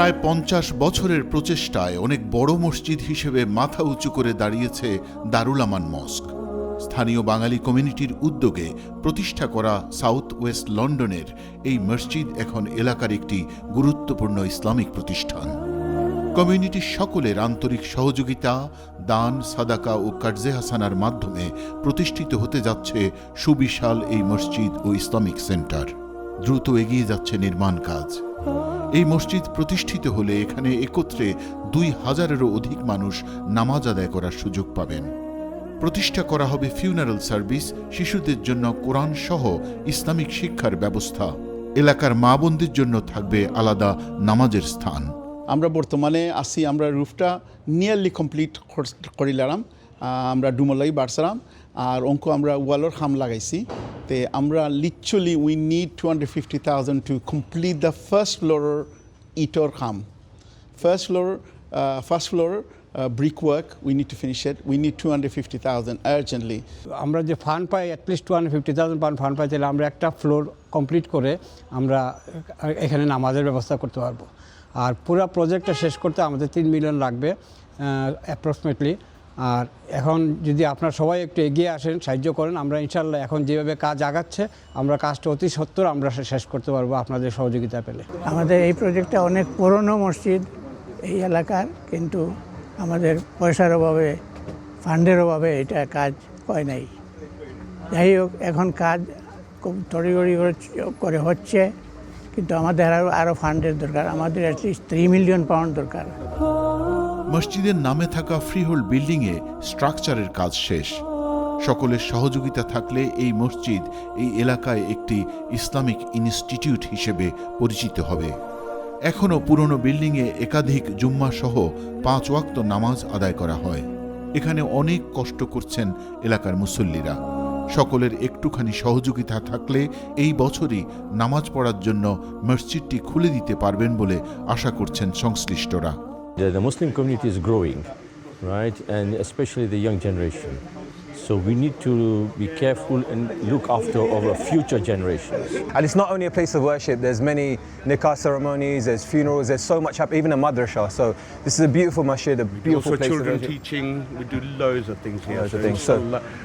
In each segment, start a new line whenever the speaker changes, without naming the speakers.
প্রায় ৫০ বছরের প্রচেষ্টায় অনেক বড় মসজিদ হিসেবে মাথা উঁচু করে দাঁড়িয়েছে দারুল আমান মস্ক। স্থানীয় বাঙালি কমিউনিটির উদ্যোগে প্রতিষ্ঠা করা সাউথ ওয়েস্ট লন্ডনের এই মসজিদ এখন এলাকার একটি গুরুত্বপূর্ণ ইসলামিক প্রতিষ্ঠান। কমিউনিটির সকলের আন্তরিক সহযোগিতা, দান, সাদাকা ও কার্জে হাসানার মাধ্যমে প্রতিষ্ঠিত হতে যাচ্ছে সুবিশাল এই মসজিদ ও ইসলামিক সেন্টার। দ্রুত এগিয়ে যাচ্ছে নির্মাণ কাজ। এই মসজিদ প্রতিষ্ঠিত হলে এখানে একত্রে ২,০০০-এরও অধিক মানুষ নামাজ আদায় করার সুযোগ পাবেন। প্রতিষ্ঠা করা হবে ফিউনারাল সার্ভিস, শিশুদের জন্য কোরআন সহ ইসলামিক শিক্ষার ব্যবস্থা। এলাকার মা বোনদের জন্য থাকবে আলাদা নামাজের স্থান।
আমরা বর্তমানে আসি, আমরা রুফটা নিয়ারলি কমপ্লিট করিলাম। আমরা ডুমলাই বাড়ছিলাম আর অঙ্ক আমরা ওয়ালের খাম লাগাইছি। তে আমরা literally we need 250,000 to complete the first ফ্লোরের ইটর খাম। First floor brickwork, we need to finish it. We need 250,000 urgently.
আমরা যে ফান্ড পাই, অ্যাটলিস্ট 250,000 ফান্ড পাই, তাহলে আমরা একটা ফ্লোর কমপ্লিট করে আমরা এখানে নামাজের ব্যবস্থা করতে পারবো। আর পুরো প্রজেক্টটা শেষ করতে আমাদের 3 মিলিয়ন লাগবে অ্যাপ্রক্সিমেটলি। আর এখন যদি আপনারা সবাই একটু এগিয়ে আসেন, সাহায্য করেন, আমরা ইনশাল্লাহ এখন যেভাবে কাজ আগাচ্ছে আমরা কাজটা অতি সত্বর আমরা শেষ করতে পারবো আপনাদের সহযোগিতা পেলে।
আমাদের এই প্রজেক্টটা অনেক পুরনো মসজিদ এই এলাকার, কিন্তু আমাদের পয়সার অভাবে, ফান্ডের অভাবে এটা কাজ হয় নাই। যাই হোক, এখন কাজ খুব তড়িঘড়ি করে হচ্ছে, কিন্তু আমাদের আরও ফান্ডের দরকার। আমাদের অ্যাটলিস্ট 3 মিলিয়ন পাউন্ড দরকার।
মসজিদের নামে থাকা ফ্রিহোল্ড বিল্ডিংয়ে স্ট্রাকচারের কাজ শেষ। সকলের সহযোগিতা থাকলে এই মসজিদ এই এলাকায় একটি ইসলামিক ইনস্টিটিউট হিসেবে পরিচিত হবে। এখনও পুরনো বিল্ডিংয়ে একাধিক জুম্মা সহ 5 ওয়াক্ত নামাজ আদায় করা হয়। এখানে অনেক কষ্ট করছেন এলাকার মুসল্লিরা। সকলের একটুখানি সহযোগিতা থাকলে এই বছরই নামাজ পড়ার জন্য মসজিদটি খুলে দিতে পারবেন বলে আশা করছেন সংশ্লিষ্টরা।
The Muslim community is growing, right, and especially the young generation. So we need to be careful and look after our future generations.
And it's not only a place of worship, there's many nikah ceremonies, there's funerals, there's so much happening, even a madrasa. So this is a beautiful masjid, a beautiful place
children
of worship.
teaching, we do loads of things here.
Loads of things. So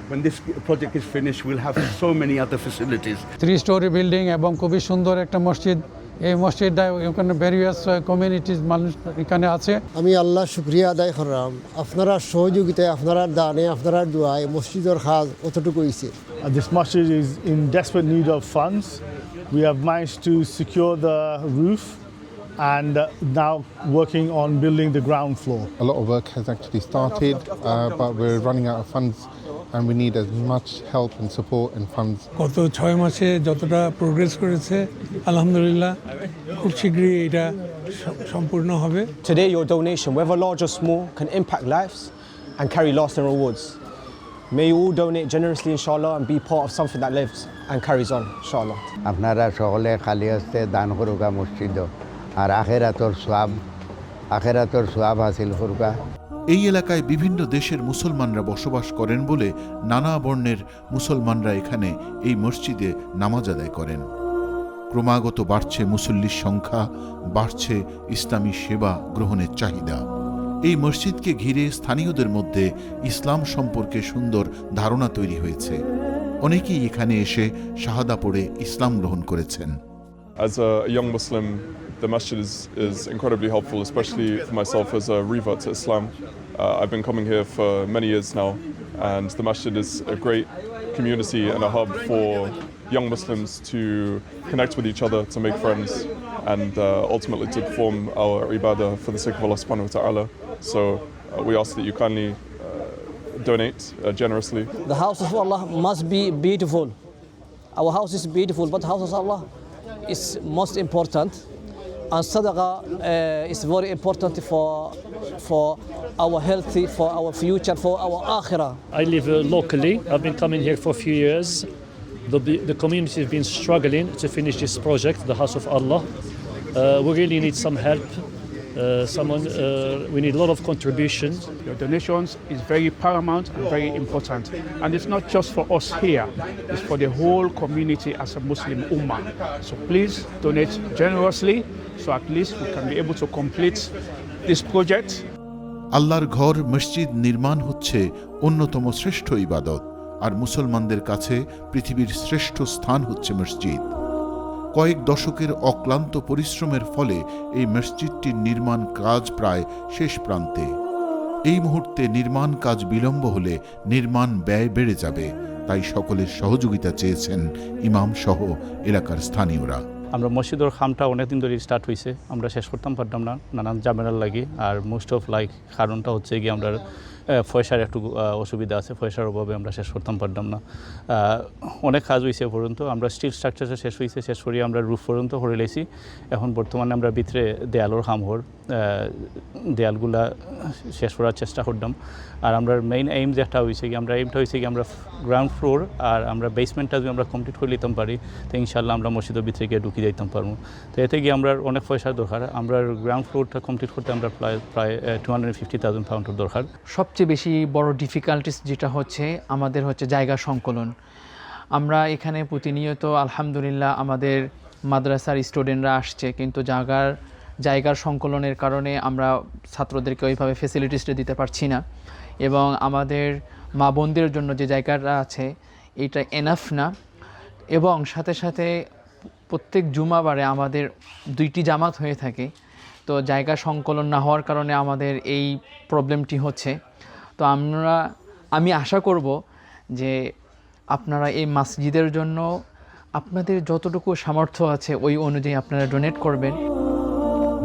when this project is finished, we'll have so many other facilities.
3-story building এবং খুবই সুন্দর একটা মসজিদ। এই মসজিদটা এখানে various communities মানুষ এখানে আছে।
আমি আল্লাহ শুকরিয়া আদায় করলাম, আপনারা সহযোগিতায়, আপনারা দানে, আপনারা দোয়ায় মসজিদের কাজ অতটুকু হয়েছে।
This masjid is in desperate need of funds. We have managed to secure the roof and now working on building the ground floor.
A lot of work has actually started, but we're running out of funds and we need as much help and support and funds.
গত 6 মাসে যতটা progress করেছে আলহামদুলিল্লাহ, খুব শীঘ্রই এটা সম্পূর্ণ হবে।
today your donation, whether large or small, can impact lives and carry lasting rewards. May you all donate generously inshallah and be part of something that lives and carries on inshallah.
আপনারা সকলে খালি হস্তে দান করুকা মসজিদ আর আখেরাতর সওয়াব হাসিল করুকা।
এই এলাকায় বিভিন্ন দেশের মুসলমানরা বসবাস করেন বলে নানা বর্ণের মুসলমানরা এখানে এই মসজিদে নামাজ আদায় করেন। ক্রমাগত বাড়ছে মুসল্লির সংখ্যা, বাড়ছে ইসলামী সেবা গ্রহণের চাহিদা। এই মসজিদকে ঘিরে স্থানীয়দের মধ্যে ইসলাম সম্পর্কে সুন্দর ধারণা তৈরি হয়েছে। অনেকেই এখানে এসে শাহাদা পড়ে ইসলাম গ্রহণ করেছেন।
As a young Muslim, the masjid is incredibly helpful, especially for myself as a revert to Islam. I've been coming here for many years now, and the masjid is a great community and a hub for young Muslims to connect with each other, to make friends, and ultimately to perform our ibadah for the sake of Allah subhanahu wa ta'ala. So we ask that you kindly donate generously.
The house of Allah must be beautiful. Our house is beautiful, but the house of Allah is most important. And sadaqah is very important for our health, for our future, for our akhirah.
I live locally. I've been coming here for a few years. The community has been struggling to finish this project, the House of Allah. We really need some help We need a lot of contribution.
Your donations is very paramount and very important. And it's not just for us here, it's for the whole community as a Muslim Ummah. So please donate generously so at least we can be able to complete this project.
আল্লাহর ঘর মসজিদ নির্মাণ হচ্ছে অন্যতম শ্রেষ্ঠ ইবাদত, আর মুসলমানদের কাছে পৃথিবীর শ্রেষ্ঠ স্থান হচ্ছে মসজিদ। কয়েক দশকের অক্লান্ত পরিশ্রমের ফলে এই মসজিদটির নির্মাণ কাজ প্রায় শেষ প্রান্তে। এই মুহূর্তে নির্মাণ কাজ বিলম্ব হলে নির্মাণ ব্যয় বেড়ে যাবে, তাই সকলের সহযোগিতা চেয়েছেন ইমাম সহ এলাকার স্থানীয়রা।
আমরা মসজিদের খামটা অনেকদিন ধরে স্টার্ট হয়েছে, আমরা শেষ করতাম পারতাম না নানান ঝামেলার লাগে। আর মোস্ট অফ কারণটা হচ্ছে কি আমরা পয়সার একটু অসুবিধা আছে, পয়সার অভাবে আমরা শেষ করতাম পারতাম না। অনেক কাজ হয়েছে পর্যন্ত, আমরা স্টিল স্ট্রাকচারটা শেষ হয়েছে, শেষ করিয়ে আমরা রুফ পর্যন্ত করে লেছি। এখন বর্তমানে আমরা ভিতরে দেয়ালোর কাম দেয়ালগুলা শেষ করার চেষ্টা করতাম। আর আমরা মেইন এইম যেটা হয়েছে কি আমরা গ্রাউন্ড ফ্লোর আর আমরা বেসমেন্টটা যদি আমরা কমপ্লিট করে নিতাম পারি তো ইনশাল্লাহ আমরা মসজিদের ভিতরে গিয়ে ঢুকিয়ে যাইতাম পারবো। তো এতে গিয়ে আমরা অনেক পয়সার দরকার, আমরা গ্রাউন্ড ফ্লোরটা কমপ্লিট করতে আমরা প্রায় 250,000 পাউন্ডের দরকার।
সবচেয়ে বেশি বড় ডিফিকাল্টিস যেটা হচ্ছে আমাদের হচ্ছে জায়গা সংকলন। আমরা এখানে প্রতিনিয়ত আলহামদুলিল্লাহ আমাদের মাদ্রাসার স্টুডেন্টরা আসছে, কিন্তু জায়গার সংকলনের কারণে আমরা ছাত্রদেরকে ওইভাবে ফেসিলিটিসটা দিতে পারছি না, এবং আমাদের মা বোনদের জন্য যে জায়গাটা আছে এটা এনাফ না। এবং সাথে সাথে প্রত্যেক জুমাবারে আমাদের 2টি জামাত হয়ে থাকে, তো জায়গা সংকলন না হওয়ার কারণে আমাদের এই প্রবলেমটি হচ্ছে। তো আমি আশা করব যে আপনারা এই মসজিদের জন্য আপনাদের যতটুকু সামর্থ্য আছে ওই অনুযায়ী আপনারা ডোনেট করবেন।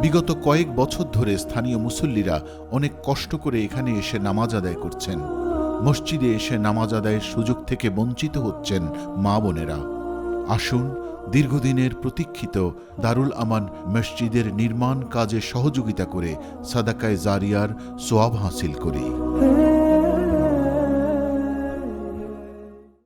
বিগত কয়েক বছর ধরে স্থানীয় মুসল্লিরা অনেক কষ্ট করে এখানে এসে নামাজ আদায় করছেন। মসজিদে এসে নামাজ আদায়ের সুযোগ থেকে বঞ্চিত হচ্ছেন মা বোনেরা। আসুন দীর্ঘদিনের প্রতীক্ষিত দারুল আমান মসজিদের নির্মাণ কাজে সহযোগিতা করে সাদাকায়ে জারিয়ার সোয়াব হাসিল করি।